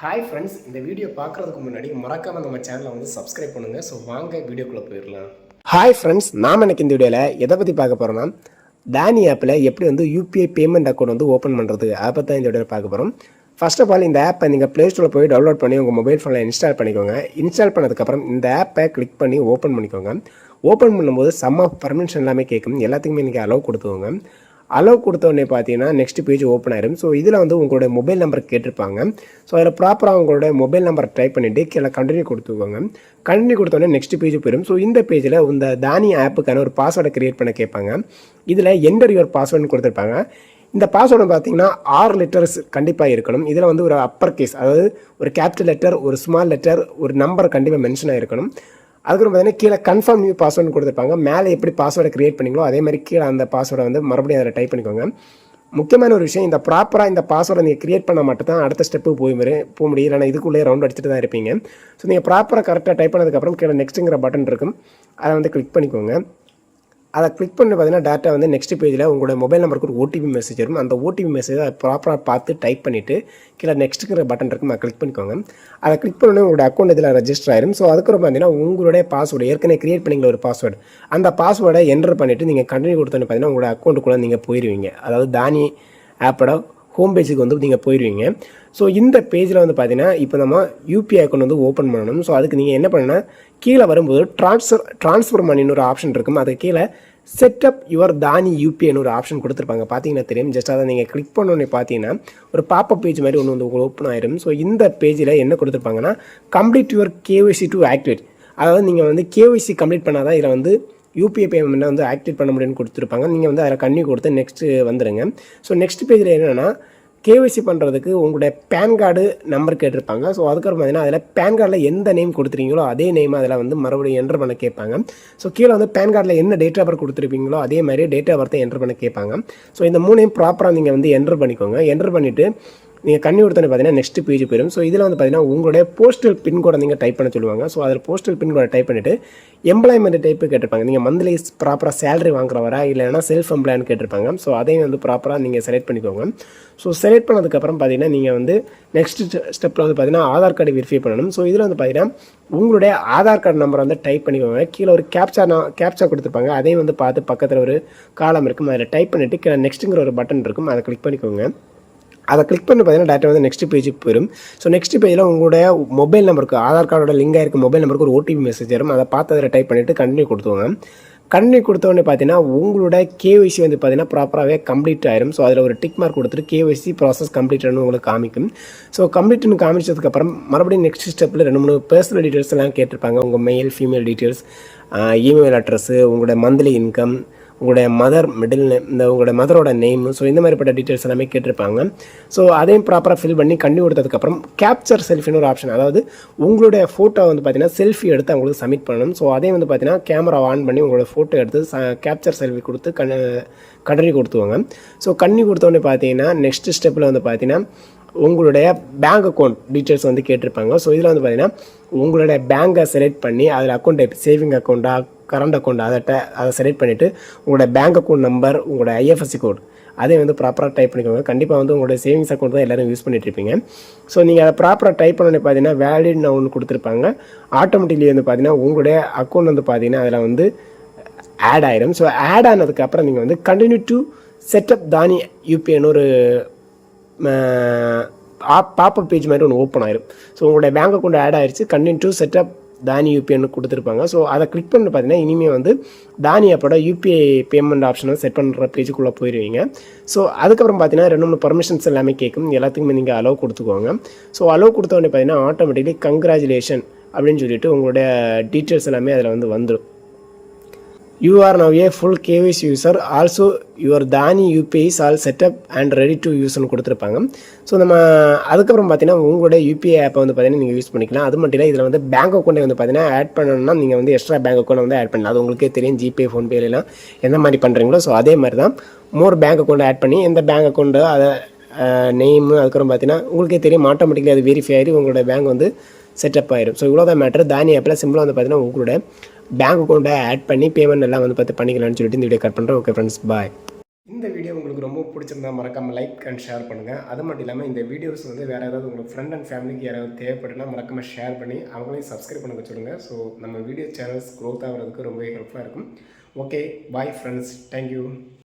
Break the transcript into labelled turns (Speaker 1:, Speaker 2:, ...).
Speaker 1: Hi friends, இந்த video பார்க்குறதுக்கு முன்னாடி மறக்காமல் நம்ம சேனலை வந்து சப்ஸ்கிரைப் பண்ணுங்கள். ஸோ வாங்க வீடியோக்குள்ளே போயிடலாம். ஹாய் ஃப்ரெண்ட்ஸ், நாம் எனக்கு இந்த வீடியோவில் எதை பற்றி பார்க்க போகிறோம்னா, தானி ஆப்பில் எப்படி வந்து யூபிஐ பேமெண்ட் அக்கௌண்ட் வந்து ஓப்பன் பண்ணுறது அதை பற்றி தான் இந்த வீடியோவில் பார்க்க போகிறோம். ஃபர்ஸ்ட் ஆஃப் ஆல் இந்த ஆப்பை நீங்கள் ப்ளே ஸ்டோரில் போய் டவுன்லோட் பண்ணி உங்கள் மொபைல் ஃபோனில் இன்ஸ்டால் பண்ணிக்கோங்க. இன்ஸ்டால் பண்ணதுக்கப்புறம் இந்த ஆப்பை கிளிக் பண்ணி ஓப்பன் பண்ணிக்கோங்க. ஓப்பன் பண்ணும்போது சம் ஆஃப் பர்மிஷன் எல்லாமே கேட்கும். எல்லாத்துக்குமே நீங்கள் அலோவ் கொடுத்துக்கோங்க. அலோவ் கொடுத்தோடனே பார்த்தீங்கன்னா நெக்ஸ்ட் பேஜ் ஓப்பன் ஆயிரும். ஸோ இதில் வந்து உங்களோட மொபைல் நம்பர் கேட்டிருப்பாங்க. ஸோ அதில் ப்ராப்பராக உங்களோட மொபைல் நம்பர் டைப் பண்ணிவிட்டு கீழே கண்டினியூ கொடுத்துக்கோங்க. கண்டினியூ கொடுத்தோடனே நெக்ஸ்ட் பேஜ் போயிடும். ஸோ இந்த பேஜில் இந்த தானி ஆப்புக்கான ஒரு பாஸ்வேர்டை கிரியேட் பண்ண கேட்பாங்க. இதில் என்டர் யுவர் பாஸ்வேர்டுன்னு கொடுத்துருப்பாங்க. இந்த பாஸ்வேர்டு பார்த்தீங்கன்னா 6 லெட்டர்ஸ் கண்டிப்பாக இருக்கணும். இதில் வந்து ஒரு அப்பர் கேஸ், அதாவது ஒரு கேபிட்டல் லெட்டர், ஒரு ஸ்மால் லெட்டர், ஒரு நம்பர் கண்டிப்பாக மென்ஷன் ஆகிருக்கணும். அதுக்கப்புறம் பார்த்தீங்கன்னா கீழே கன்ஃபார்ம் நியூ பாஸ்வேர்டு கொடுத்துருப்பாங்க. மேலே எப்படி பாஸ்வேர்டை கிரியேட் பண்ணிங்களோ அதே மாதிரி கீழே அந்த பாஸ்வேர்டை வந்து மறுபடியும் அதில் டைப் பண்ணிக்கோங்க. முக்கியமான ஒரு விஷயம், இந்த ப்ராப்பராக இந்த பாஸ்வேர்டை நீங்கள் கிரியேட் பண்ண மட்டும் தான் அடுத்த ஸ்டெப்பு போக முடியும். இல்லைனா இதுக்குள்ளே ரவுண்ட் அடிச்சுட்டு தான் இருப்பீங்க. ஸோ நீங்கள் ப்ராப்பராக கரெக்டாக டைப் பண்ணதுக்கப்புறம் கீழே நெக்ஸ்ட்டுங்கிற பட்டன் இருக்கும், அதை வந்து கிளிக் பண்ணிக்கோங்க. அதை கிளிக் பண்ணி பார்த்தீங்கன்னா டேட்டா வந்து நெக்ஸ்ட் பேஜில் உங்களோட மொபைல் நம்பருக்கு ஒரு ஓடிபி மெசேஜ் வரும். அந்த ஓடிபி மெசேஜை ப்ராப்பராக பார்த்து டைப் பண்ணிவிட்டு கீழே நெக்ஸ்ட்டுங்கிற பட்டன் இருக்கும், அதை கிளிக் பண்ணிக்கோங்க. அதை கிளிக் பண்ணோன்னே உங்களோட அக்கௌண்ட் இதில் ரெஜிஸ்டர் ஆயிரும். ஸோ அதுக்கப்புறம் பார்த்தீங்கன்னா உங்களுடைய பாஸ்வேர்டு ஏற்கனவே கிரியேட் பண்ணிங்கள ஒரு பாஸ்வேர்டு, அந்த பாஸ்வேர்டை என்டர் பண்ணிவிட்டு நீங்கள் கண்டினியூ கொடுத்தோன்னு பார்த்தீங்கன்னா உங்களோட அக்கௌண்ட்டுக்குள்ளே நீங்கள் போயிடுவீங்க. அதாவது தானி ஆப்போட ஹோம் பேஜுக்கு வந்து நீங்கள் போயிடுவீங்க. ஸோ இந்த பேஜில் வந்து பார்த்தீங்கன்னா இப்போ நம்ம யூபிஐ அக்கௌண்ட் வந்து ஓப்பன் பண்ணணும். ஸோ அதுக்கு நீங்கள் என்ன பண்ணணும்னா கீழே வரும்போது ட்ரான்ஸ்ஃபர் மணின்னு ஒரு ஆப்ஷன் இருக்கும். அது கீழே செட்டப் யுவர் தானி யூபிஐன்னு ஒரு ஆப்ஷன் கொடுத்துருப்பாங்க. பார்த்தீங்கன்னா தெரியும். ஜஸ்ட் அதை நீங்கள் கிளிக் பண்ணோன்னே பார்த்தீங்கன்னா ஒரு பாப்பப் பேஜ் மாதிரி ஒன்று வந்து உங்களுக்கு ஓப்பன் ஆயிரும். ஸோ இந்த பேஜில் என்ன கொடுத்துருப்பாங்கன்னா complete your KYC to activate, அதாவது நீங்கள் வந்து கேஒய்சி கம்ப்ளீட் பண்ணால் தான் இதில் வந்து யூபிஐ பேமெண்ட்டை வந்து ஆக்டிவேட் பண்ண முடியும்னு கொடுத்துருப்பாங்க. நீங்கள் வந்து அதில் கண்ணி கொடுத்து நெக்ஸ்ட்டு வந்துடுங்க. ஸோ நெக்ஸ்ட் பேஜில் என்னென்னா கேஒய்சி பண்ணுறதுக்கு உங்களுடைய பேன் கார்டு நம்பர் கேட்டிருப்பாங்க. ஸோ அதுக்கப்புறம் பார்த்தீங்கன்னா அதில் பேன் கார்டில் எந்த நேம் கொடுத்துருக்கீங்களோ அதே நேம் அதில் வந்து மறுபடியும் என்டர் பண்ண கேட்பாங்க. ஸோ கீழே வந்து பேன் கார்டில் என்ன டேட் ஆஃப் பர்த் கொடுத்துருப்பீங்களோ அதே மாதிரி டேட் ஆஃப் பர்த்தை என்டர் பண்ண கேட்பாங்க. ஸோ இந்த 3ஐயும் ப்ராப்பராக நீங்கள் வந்து என்டர் பண்ணிக்கோங்க. என்டர் பண்ணிவிட்டு நீங்கள் கண்ணி கொடுத்தோன்னே பார்த்தீங்கன்னா நெக்ஸ்ட் பேஜ் போயிடும். ஸோ இதில் வந்து பார்த்தீங்கன்னா உங்களுடைய போஸ்டல் பின்கோடை நீங்கள் டைப் பண்ண சொல்லுவாங்க. ஸோ அதில் போஸ்டல் பின்கோடை டைப் பண்ணிவிட்டு எம்ப்ளாய்மெண்ட் டைப்பு கேட்டிருப்பாங்க. நீங்கள் மந்த்லி ப்ராப்பராக சேலரி வாங்குறவரா இல்லைன்னா செல்ஃப் எம்ப்ளாய்னு கேட்டிருப்பாங்க. ஸோ அதையும் வந்து ப்ராப்பராக நீங்கள் செலக்ட் பண்ணிக்கோங்க. ஸோ செலக்ட் பண்ணதுக்கப்புறம் பார்த்தீங்கன்னா நீங்கள் வந்து நெக்ஸ்ட் ஸ்டெப்பில் வந்து பார்த்தீங்கன்னா ஆதார் கார்டு வெரிஃபை பண்ணணும். ஸோ இதில் வந்து பார்த்தீங்கன்னா உங்களுடைய ஆதார் கார்டு நம்பரை வந்து டைப் பண்ணிக்கோங்க. கீழே ஒரு கேப்சா கொடுத்துருப்பாங்க. அதையும் வந்து பார்த்து பக்கத்தில் ஒரு காலம் இருக்கும், அதில் டைப் பண்ணிவிட்டு கீழே நெக்ஸ்ட்டுங்கிற ஒரு பட்டன் இருக்கும், அதை கிளிக் பண்ணிக்கோங்க. அதை கிளிக் பண்ணி பார்த்தீங்கன்னா டேட்டா வந்து நெக்ஸ்ட் பேஜுக்கு போயிடும். ஸோ நெக்ஸ்ட் பேஜில் உங்களுடைய மொபைல் நம்பருக்கு ஆதார் கார்டோட லிங்க் ஆகிருக்க மொபைல் நம்பருக்கு ஒரு ஓடிபி மெசேஜ் வரும். அதை பார்த்து அதில் டைப் பண்ணிவிட்டு கண்டினியூ கொடுத்துவாங்க. கண்டினியூ கொடுத்தோடனே பார்த்தீங்கன்னா உங்களோட கேஒய்சி வந்து பார்த்தீங்கன்னா ப்ராப்பராகவே கம்ப்ளீட் ஆயிரும். ஸோ அதில் ஒரு டிக் மார்க் கொடுத்துட்டு கேஒய்சி ப்ராசஸ் கம்ப்ளீட்னு உங்களுக்கு காமிக்கும். ஸோ கம்ப்ளீட்னு காமிச்சதுக்கப்புறம் மறுபடியும் நெக்ஸ்ட் ஸ்டெப்பில் 2-3 பர்சனல் டீட்டெயில்ஸ் எல்லாம் கேட்டிருப்பாங்க. உங்கள் mail female details, email address, உங்களோட மந்த்லி இன்கம், உங்களுடைய மதர் மிடில் நேம், இந்த உங்களோட மதரோட நேம், ஸோ இந்த மாதிரிப்பட்ட டீட்டெயில்ஸ் எல்லாமே கேட்டிருப்பாங்க. ஸோ அதையும் ப்ராப்பராக ஃபில் பண்ணி கண்டினியூ கொடுத்ததுக்கப்புறம் கேப்சர் செல்ஃபின்னு ஒரு ஆப்ஷன், அதாவது உங்களுடைய ஃபோட்டோ வந்து பார்த்தீங்கன்னா செல்ஃபி எடுத்து அவங்களுக்கு சப்மிட் பண்ணணும். ஸோ அதையும் வந்து பார்த்தீங்கன்னா கேமரா ஆன் பண்ணி உங்களோட ஃபோட்டோ எடுத்து கேப்சர் செல்ஃபி கொடுத்து கண்டினியூ கொடுத்துவாங்க. ஸோ கண்டினியூ கொடுத்தோடனே பார்த்தீங்கன்னா நெக்ஸ்ட் ஸ்டெப்பில் வந்து பார்த்தீங்கன்னா உங்களுடைய பேங்க் அக்கௌண்ட் டீட்டெயில்ஸ் வந்து கேட்டிருப்பாங்க. ஸோ இதில் வந்து பார்த்தீங்கன்னா உங்களுடைய பேங்கை செலக்ட் பண்ணி அதில் அக்கௌண்ட் டைப் சேவிங் அக்கௌண்ட்டா கரண்ட் அக்கௌண்ட் அதை செலக்ட் பண்ணிவிட்டு உங்களோட பேங்க் அக்கௌண்ட் நம்பர், உங்களோட ஐஎஃப்எஸ்சி கோட் அதை வந்து ப்ராப்பராக டைப் பண்ணிக்கோங்க. கண்டிப்பாக வந்து உங்களோட சேவிங்ஸ் அக்கௌண்ட் தான் எல்லோரும் யூஸ் பண்ணிட்டுருப்பீங்க. ஸோ நீங்கள் அதை ப்ராப்பராக டைப் பண்ணோன்னே பார்த்தீங்கன்னா வேலிட் ஒன்று கொடுத்துருப்பாங்க. ஆட்டோமேட்டிக்லி வந்து பார்த்தீங்கன்னா உங்களுடைய அக்கௌண்ட் வந்து பார்த்தீங்கன்னா அதில் வந்து ஆட் ஆயிடும். ஸோ ஆட் ஆனதுக்கப்புறம் நீங்கள் வந்து கண்டினியூ டு செட்டப் தானி யூபிஐன்னு ஒரு பாப்பப் பேஜ் மாதிரி ஒன்று ஓப்பன் ஆயிரும். ஸோ உங்களுடைய பேங்க் அக்கௌண்ட் ஆட் ஆயிடுச்சு, கண்டினியூ டு செட்டப் தானி யூபிஐன்னு கொடுத்துருப்பாங்க. ஸோ அதை கிளிக் பண்ணி பார்த்தீங்கன்னா இனிமேல் வந்து தானி ஆப்போட யூபிஐ பேமெண்ட் ஆப்ஷனை செட் பண்ணுற பேஜுக்குள்ளே போயிடுவீங்க. ஸோ அதுக்கப்புறம் பார்த்தீங்கன்னா 2-3 பர்மிஷன்ஸ் எல்லாமே கேட்கும். எல்லாத்துக்குமே நீங்கள் அலோவ் கொடுத்துக்கோங்க. ஸோ அலோவ் கொடுத்த உடனே பார்த்தீங்கன்னா ஆட்டோமேட்டிக்லி கங்க்ராச்சுலேஷன் அப்படின்னு சொல்லிட்டு உங்களுடைய டீட்டெயில்ஸ் எல்லாமே அதில் வந்து வந்துடும். You are now a full KYC user. Also, your Dani UPI is all set up and ready to use னு கொடுத்துருப்பாங்க. ஸோ நம்ம அதுக்கப்புறம் பார்த்தீங்கன்னா உங்களோட யூபிஐ ஆப்பை வந்து பார்த்தீங்கன்னா நீங்கள் யூஸ் பண்ணிக்கலாம். அது மட்டும் இல்லை, இதில் வந்து பேங்க் அக்கௌண்ட்டை வந்து பார்த்தீங்கன்னா ஆட் பண்ணணும்னா நீங்கள் வந்து எக்ஸ்ட்ரா பேங்க் அக்கௌண்ட் வந்து ஆட் பண்ணலாம். அது உங்களுக்கே தெரியும், ஜிபே ஃபோன்பேலாம் எந்த மாதிரி பண்ணுறீங்களோ ஸோ அதே மாதிரி தான் மோர் பேங்க் அக்கௌண்ட் ஆட் பண்ணி எந்த பேங்க் அக்கௌண்ட்டு அதை நேமு அதுக்கப்புறம் பார்த்தீங்கன்னா உங்களுக்கே தெரியும் ஆட்டோமேட்டிக்கலி அது வெரிஃபை ஆகிடும், உங்களோட பேங்க் வந்து செட்டப் ஆயிடும். ஸோ இவ்வளோ தான் மேட்ரு. தானி ஆப்பில் சிம்பிளாக வந்து பார்த்தீங்கன்னா உங்களோட பேங்க் அக்கௌண்ட்டை ஆட் பண்ணி பேமெண்ட் எல்லாம் வந்து பார்த்து பண்ணிக்கலாம்னு சொல்லிட்டு இந்த வீடியோ கட் பண்ணுறேன். ஓகே ஃப்ரெண்ட்ஸ், பாய். இந்த வீடியோ உங்களுக்கு ரொம்ப பிடிச்சிருந்தா மறக்காமல் லைக் அண்ட் ஷேர் பண்ணுங்கள். அது மட்டும் இல்லாமல் இந்த வீடியோஸ் வந்து வேறு ஏதாவது உங்களுக்கு ஃப்ரெண்ட் அண்ட் ஃபேமிலிக்கு யாராவது தேவைப்பட்டுனா மறக்காமல் ஷேர் பண்ணி அவங்களையும் சப்ஸ்கிரைப் பண்ண சொல்லுங்கள். ஸோ நம்ம வீடியோ சேனல்ஸ் க்ரோத் ஆகிறதுக்கு ரொம்பவே ஹெல்ப்ஃபுல்லாக இருக்கும். Okay, bye friends, thank you.